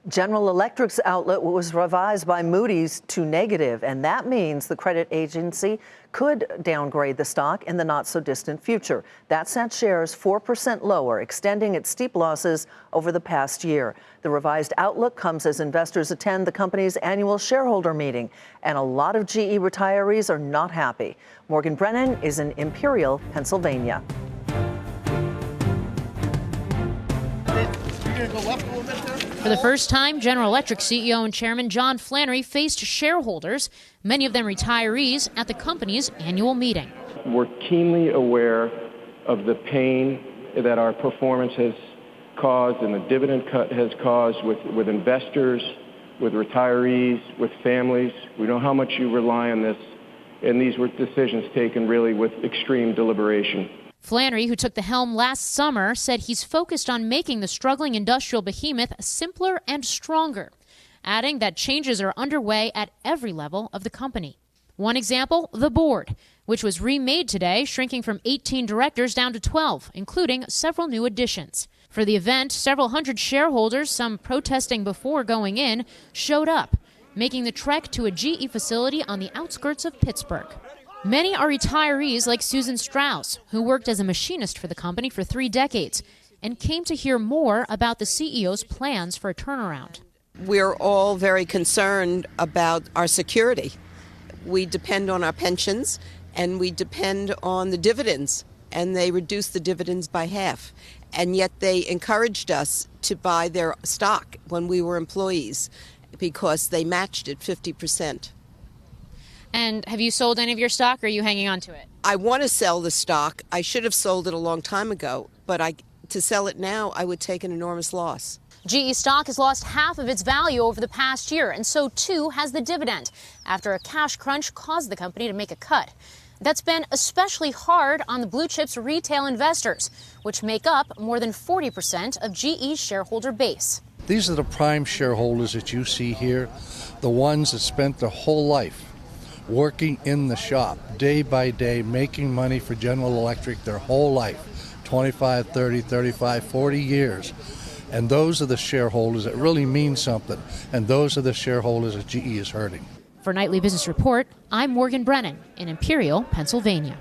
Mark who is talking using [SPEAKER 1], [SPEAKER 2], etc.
[SPEAKER 1] General Electric's outlook was revised by Moody's to negative, and that means the credit agency could downgrade the stock in the not-so-distant future. That sent shares 4% lower, extending its steep losses over the past year. The revised outlook comes as investors attend the company's annual shareholder meeting, and a lot of GE retirees are not happy. Morgan Brennan is in Imperial, Pennsylvania.
[SPEAKER 2] For the first time, General Electric CEO and Chairman John Flannery faced shareholders, many of them retirees, at the company's annual meeting.
[SPEAKER 3] We're keenly aware of the pain that our performance has caused and the dividend cut has caused with investors, with retirees, with families. We know how much you rely on this, and these were decisions taken really with extreme deliberation.
[SPEAKER 2] Flannery, who took the helm last summer, said he's focused on making the struggling industrial behemoth simpler and stronger, adding that changes are underway at every level of the company. One example, the board, which was remade today, shrinking from 18 directors down to 12, including several new additions. For the event, several hundred shareholders, some protesting before going in, showed up, making the trek to a GE facility on the outskirts of Pittsburgh. Many are retirees like Susan Strauss, who worked as a machinist for the company for 3 decades and came to hear more about the CEO's plans for a turnaround.
[SPEAKER 4] We're all very concerned about our security. We depend on our pensions and we depend on the dividends, and they reduced the dividends by half. And yet they encouraged us to buy their stock when we were employees because they matched it 50%.
[SPEAKER 2] And have you sold any of your stock, or are you hanging on to it?
[SPEAKER 4] I want to sell the stock. I should have sold it a long time ago, but to sell it now, I would take an enormous loss.
[SPEAKER 2] GE stock has lost half of its value over the past year, and so too has the dividend, after a cash crunch caused the company to make a cut. That's been especially hard on the blue chips retail investors, which make up more than 40% of GE's shareholder base.
[SPEAKER 5] These are the prime shareholders that you see here, the ones that spent their whole life working in the shop, day by day, making money for General Electric their whole life, 25, 30, 35, 40 years. And those are the shareholders that really mean something, and those are the shareholders that GE is hurting.
[SPEAKER 2] For Nightly Business Report, I'm Morgan Brennan in Imperial, Pennsylvania.